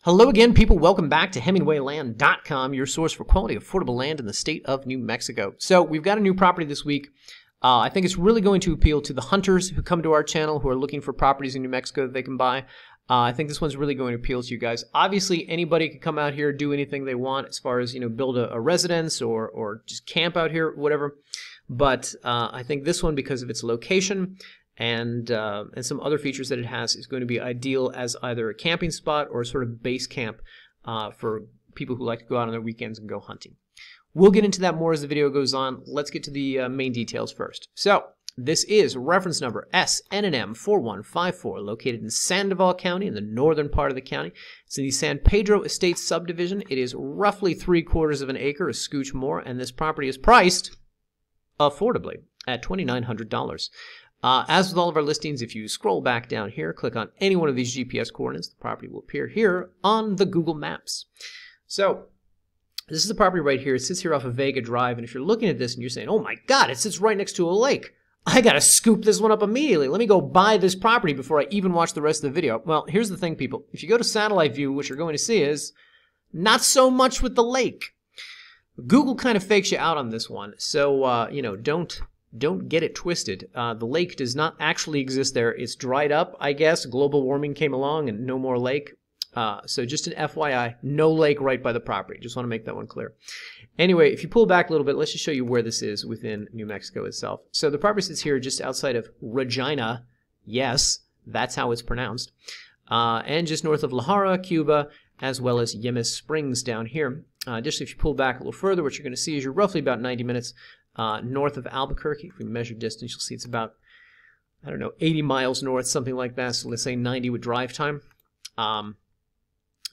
Hello again, people. Welcome back to HemingwayLand.com, your source for quality, affordable land in the state of New Mexico. So we've got a new property this week. I think it's really going to appeal to the hunters who come to our channel who are looking for properties in New Mexico that they can buy. I think this one's really going to appeal to you guys. Obviously, anybody can come out here, do anything they want as far as, build a residence or just camp out here, whatever. But I think this one, because of its location and some other features that it has, is going to be ideal as either a camping spot or a sort of base camp for people who like to go out on their weekends and go hunting. We'll get into that more as the video goes on. Let's get to the main details first. So this is reference number SNM 4154, located in Sandoval County in the northern part of the county. It's in the San Pedro Estates subdivision. It is roughly 3/4 of an acre, a scooch more, and this property is priced affordably at $2,900. As with all of our listings, if you scroll back down here, click on any one of these GPS coordinates, the property will appear here on the Google Maps. So this is the property right here. It sits here off of Vega Drive, and if you're looking at this and you're saying, oh my God, it sits right next to a lake. I gotta scoop this one up immediately. Let me go buy this property before I even watch the rest of the video. Well, here's the thing, people. If you go to satellite view, what you're going to see is not so much with the lake. Google kind of fakes you out on this one, so don't get it twisted. The lake does not actually exist there. It's dried up, I guess. Global warming came along and no more lake. So just an FYI, no lake right by the property. Just want to make that one clear. Anyway, if you pull back a little bit, let's just show you where this is within New Mexico itself. So the property sits here just outside of Regina. Yes, that's how it's pronounced. And just north of Jara, Cuba, as well as Jemez Springs down here. Just if you pull back a little further, what you're going to see is you're roughly about 90 minutes north of Albuquerque. If we measure distance, you'll see it's about, 80 miles north, something like that. So let's say 90 with drive time.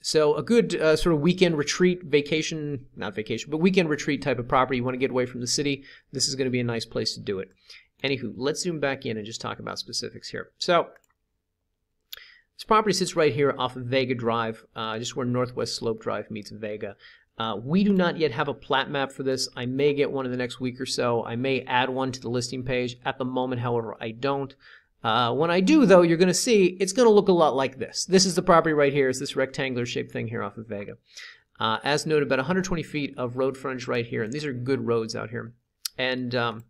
So a good sort of weekend retreat, weekend retreat type of property. You want to get away from the city. This is going to be a nice place to do it. Anywho, let's zoom back in and just talk about specifics here. So this property sits right here off of Vega Drive, just where Northwest Slope Drive meets Vega. We do not yet have a plat map for this. I may get one in the next week or so. I may add one to the listing page. At the moment, however, I don't. When I do, though, you're going to see it's going to look a lot like this. This is the property right here. It's this rectangular shaped thing here off of Vega. As noted, about 120 feet of road frontage right here, and these are good roads out here. And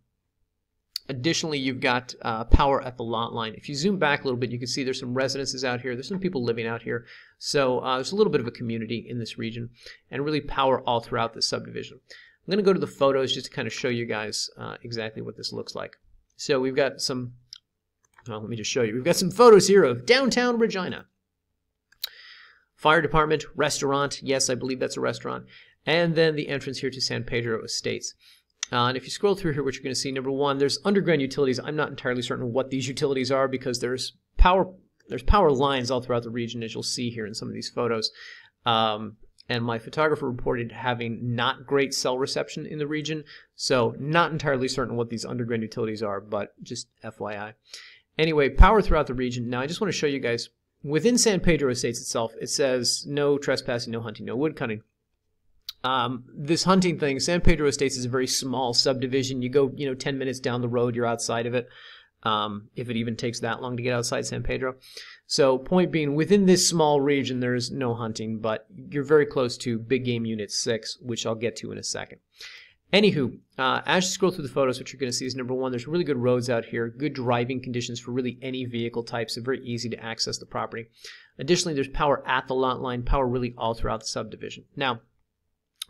additionally, you've got power at the lot line. If you zoom back a little bit, you can see there's some residences out here. There's some people living out here. So there's a little bit of a community in this region, and really power all throughout this subdivision. I'm going to go to the photos just to kind of show you guys exactly what this looks like. So we've got some, well, let me just show you. We've got some photos here of downtown Regina. Fire department, restaurant. Yes, I believe that's a restaurant. And then the entrance here to San Pedro Estates. And if you scroll through here, what you're going to see, number one, there's underground utilities. I'm not entirely certain what these utilities are because there's power lines all throughout the region, as you'll see here in some of these photos. And my photographer reported having not great cell reception in the region, so not entirely certain what these underground utilities are, but just FYI. Anyway, power throughout the region. Now, I just want to show you guys, within San Pedro Estates itself, it says no trespassing, no hunting, no wood cutting. This hunting thing, San Pedro Estates is a very small subdivision. You go, 10 minutes down the road, you're outside of it, if it even takes that long to get outside San Pedro. So point being, within this small region, there's no hunting, but you're very close to Big Game Unit 6, which I'll get to in a second. Anywho, as you scroll through the photos, what you're going to see is, number one, there's really good roads out here, good driving conditions for really any vehicle type, so very easy to access the property. Additionally, there's power at the lot line, power really all throughout the subdivision. Now,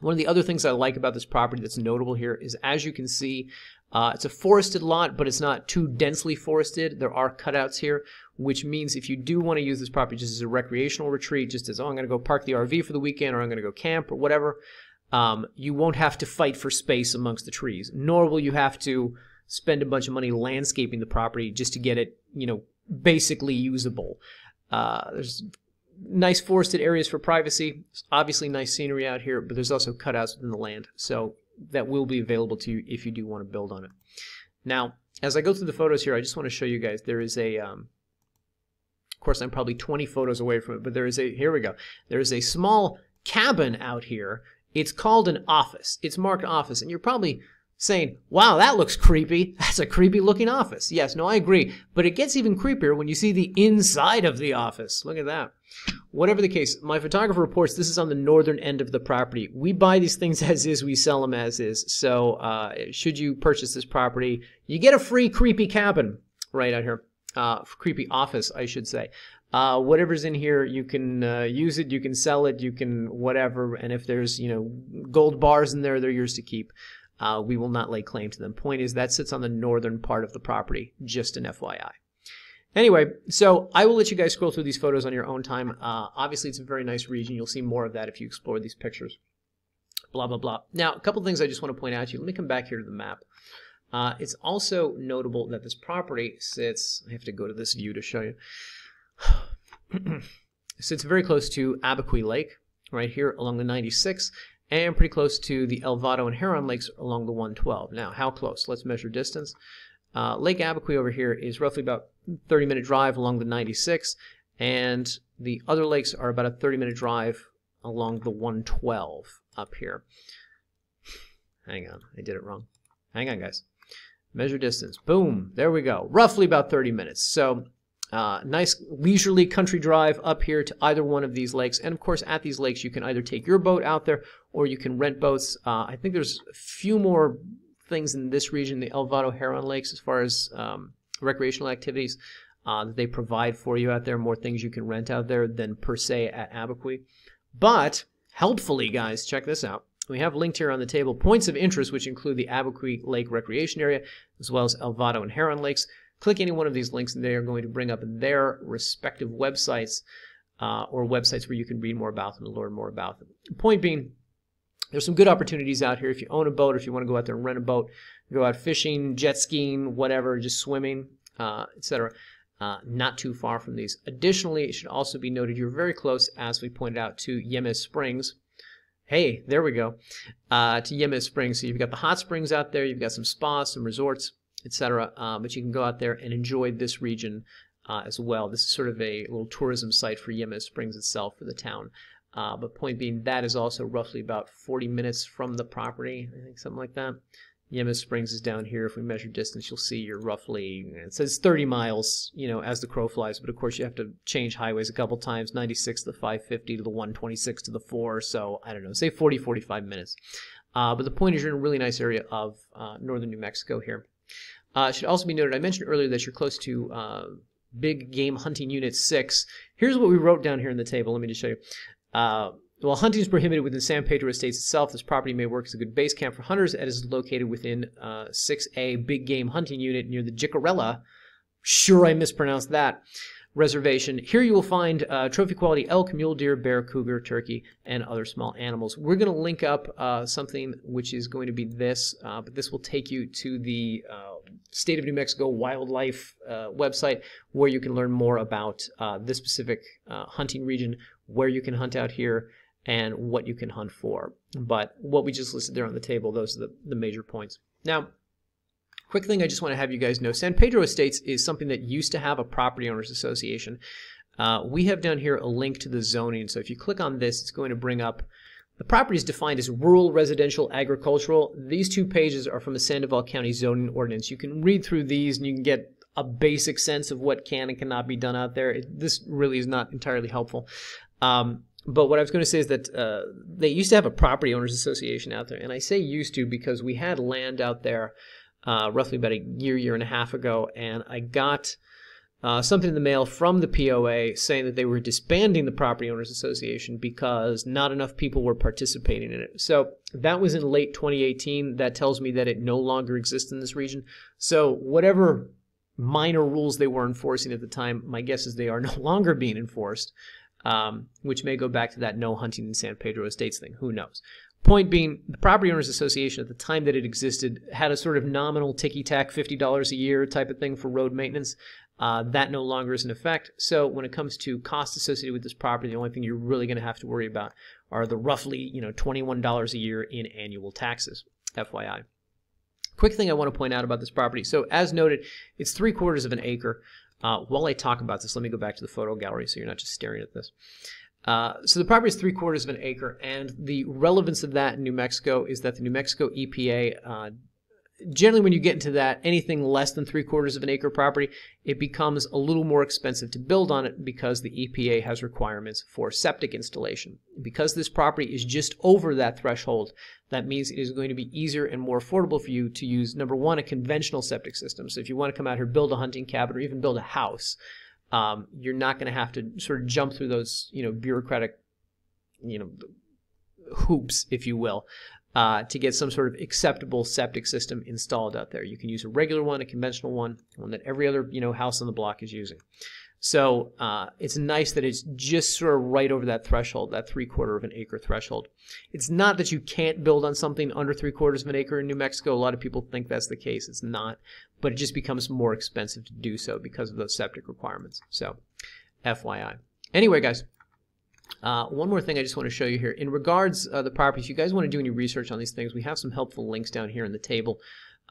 one of the other things I like about this property that's notable here is, as you can see, it's a forested lot, but it's not too densely forested. There are cutouts here, which means if you do want to use this property just as a recreational retreat, just as, oh, I'm going to go park the RV for the weekend, or I'm going to go camp, or whatever, you won't have to fight for space amongst the trees, nor will you have to spend a bunch of money landscaping the property just to get it, basically usable. There's nice forested areas for privacy. There's obviously nice scenery out here, but there's also cutouts within the land, so that will be available to you if you do want to build on it. Now, as I go through the photos here, I just want to show you guys, there is a, of course, I'm probably 20 photos away from it, but there is a, here we go, there is a small cabin out here. It's called an office. It's marked office, and you're probably saying, wow, that looks creepy. That's a creepy looking office. Yes, no, I agree. But it gets even creepier when you see the inside of the office. Look at that. Whatever the case, my photographer reports this is on the northern end of the property. We buy these things as is, we sell them as is. So should you purchase this property, you get a free creepy cabin right out here. Creepy office, I should say. Whatever's in here, you can use it, you can sell it, you can whatever. And if there's, gold bars in there, they're yours to keep. We will not lay claim to them. Point is, that sits on the northern part of the property, just an FYI. Anyway, so I will let you guys scroll through these photos on your own time. Obviously, it's a very nice region. You'll see more of that if you explore these pictures. Blah, blah, blah. Now, a couple things I just want to point out to you. Let me come back here to the map. It's also notable that this property sits, I have to go to this view to show you, sits very close to Abiquiu Lake, right here along the 96, and pretty close to the El Vado and Heron Lakes along the 112. Now, how close? Let's measure distance. Lake Abiquiu over here is roughly about 30-minute drive along the 96, and the other lakes are about a 30-minute drive along the 112 up here. Hang on, I did it wrong. Hang on, guys. Measure distance. Boom. There we go. Roughly about 30 minutes. So nice leisurely country drive up here to either one of these lakes. And of course, at these lakes, you can either take your boat out there or you can rent boats. I think there's a few more things in this region, the El Vado Heron Lakes, as far as recreational activities that they provide for you out there. More things you can rent out there than per se at Abiquiu. But helpfully, guys, check this out. We have linked here on the table points of interest, which include the Abiquiu Lake Recreation Area, as well as El Vado and Heron Lakes. Click any one of these links, and they are going to bring up their respective websites or websites where you can read more about them and learn more about them. Point being, there's some good opportunities out here. If you own a boat, or if you want to go out there and rent a boat, go out fishing, jet skiing, whatever, just swimming, etc. Not too far from these. Additionally, it should also be noted you're very close, as we pointed out, to Jemez Springs. Hey, there we go, to Jemez Springs. So you've got the hot springs out there, you've got some spas, some resorts, etc. But you can go out there and enjoy this region as well. This is sort of a little tourism site for Jemez Springs itself, for the town. But point being, that is also roughly about 40 minutes from the property, I think, something like that. Jemez Springs is down here. If we measure distance, you'll see you're roughly, it says 30 miles, as the crow flies, but of course you have to change highways a couple times, 96 to the 550 to the 126 to the 4, so I don't know, say 40, 45 minutes. But the point is, you're in a really nice area of northern New Mexico here. It should also be noted, I mentioned earlier that you're close to Big Game Hunting Unit 6. Here's what we wrote down here in the table. Let me just show you. While hunting is prohibited within San Pedro Estates itself, this property may work as a good base camp for hunters and is located within 6A Big Game Hunting Unit near the Jicarilla, sure I mispronounced that, reservation. Here you will find trophy quality elk, mule deer, bear, cougar, turkey, and other small animals. We're going to link up something which is going to be this, but this will take you to the State of New Mexico Wildlife website, where you can learn more about this specific hunting region, where you can hunt out here, and what you can hunt for. But what we just listed there on the table, those are the major points. Now, quick thing I just want to have you guys know, San Pedro Estates is something that used to have a property owners association. We have down here a link to the zoning, so if you click on this, it's going to bring up, the property is defined as rural, residential, agricultural. These two pages are from the Sandoval County zoning ordinance. You can read through these and you can get a basic sense of what can and cannot be done out there. This really is not entirely helpful. But what I was going to say is that they used to have a property owners association out there, and I say used to because we had land out there roughly about a year and a half ago, and I got something in the mail from the POA saying that they were disbanding the property owners association because not enough people were participating in it. So that was in late 2018. That tells me that it no longer exists in this region. So whatever minor rules they were enforcing at the time, my guess is they are no longer being enforced. Which may go back to that no hunting in San Pedro Estates thing. Who knows? Point being, the Property Owners Association at the time that it existed had a sort of nominal ticky-tack $50 a year type of thing for road maintenance. That no longer is in effect. So when it comes to costs associated with this property, the only thing you're really going to have to worry about are the roughly $21 a year in annual taxes, FYI. Quick thing I want to point out about this property. So as noted, it's 3/4 of an acre. While I talk about this, let me go back to the photo gallery so you're not just staring at this. So the property is 3/4 of an acre, and the relevance of that in New Mexico is that the New Mexico EPA generally when you get into that, anything less than 3/4 of an acre property, it becomes a little more expensive to build on it because the EPA has requirements for septic installation. Because this property is just over that threshold, that means it is going to be easier and more affordable for you to use, number one, a conventional septic system. So if you want to come out here, build a hunting cabin, or even build a house, you're not going to have to sort of jump through those, bureaucratic, hoops, if you will, to get some sort of acceptable septic system installed out there. You can use a regular one, a conventional one that every other, house on the block is using. So it's nice that it's just sort of right over that threshold, that 3/4 of an acre threshold. It's not that you can't build on something under 3/4 of an acre in New Mexico. A lot of people think that's the case. It's not, but it just becomes more expensive to do so because of those septic requirements. So FYI. Anyway, guys, one more thing I just want to show you here. In regards the property, if you guys want to do any research on these things, we have some helpful links down here in the table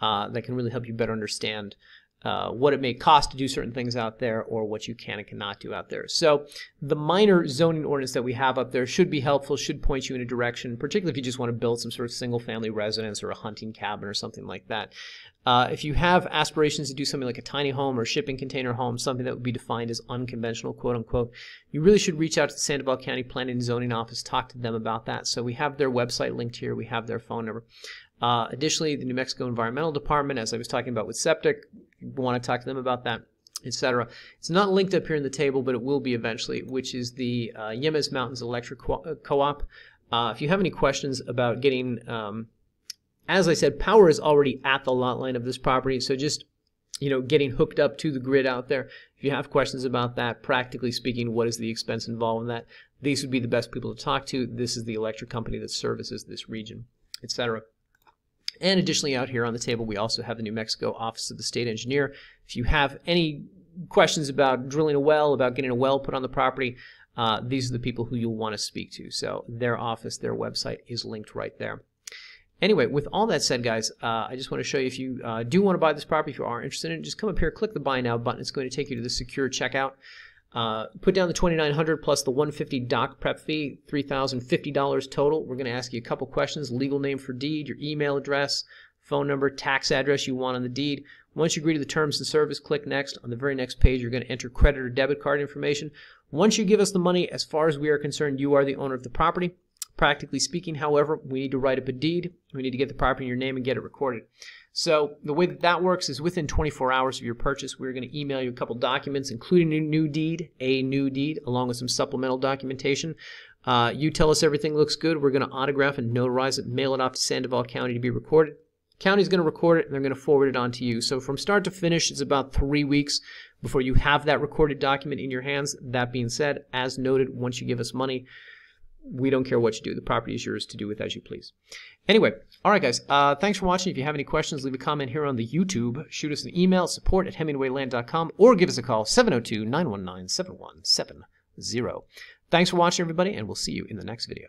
that can really help you better understand what it may cost to do certain things out there, or what you can and cannot do out there. So the minor zoning ordinance that we have up there should be helpful, should point you in a direction, particularly if you just want to build some sort of single-family residence or a hunting cabin or something like that. If you have aspirations to do something like a tiny home or shipping container home, something that would be defined as unconventional, quote-unquote, you really should reach out to the Sandoval County Planning and Zoning Office, talk to them about that. So we have their website linked here. We have their phone number. Additionally, the New Mexico Environmental Department, as I was talking about with septic, you want to talk to them about that, etc. It's not linked up here in the table, but it will be eventually, which is the Jemez Mountains Electric Co-op. If you have any questions about getting, as I said, power is already at the lot line of this property, so just getting hooked up to the grid out there. If you have questions about that, practically speaking, what is the expense involved in that? These would be the best people to talk to. This is the electric company that services this region, etc. And additionally, out here on the table, we also have the New Mexico Office of the State Engineer. If you have any questions about drilling a well, about getting a well put on the property, these are the people who you'll want to speak to. So their office, their website is linked right there. Anyway, with all that said, guys, I just want to show you, if you do want to buy this property, if you are interested in it, just come up here, click the Buy Now button. It's going to take you to the secure checkout. Put down the $2,900 plus the $150 doc prep fee, $3,050 total. We're going to ask you a couple questions: legal name for deed, your email address, phone number, tax address you want on the deed. Once you agree to the terms and service, click Next. On the very next page, you're going to enter credit or debit card information. Once you give us the money, as far as we are concerned, you are the owner of the property. Practically speaking, however, we need to write up a deed. We need to get the property in your name and get it recorded. So the way that works is within 24 hours of your purchase, we're going to email you a couple documents, including a new deed, along with some supplemental documentation. You tell us everything looks good. We're going to autograph and notarize it, mail it off to Sandoval County to be recorded. County's going to record it, and they're going to forward it on to you. So from start to finish, it's about 3 weeks before you have that recorded document in your hands. That being said, as noted, once you give us money, we don't care what you do. The property is yours to do with as you please. Anyway, all right, guys. Thanks for watching. If you have any questions, leave a comment here on the YouTube. Shoot us an email, support@hemingwayland.com, or give us a call, 702-919-7170. Thanks for watching, everybody, and we'll see you in the next video.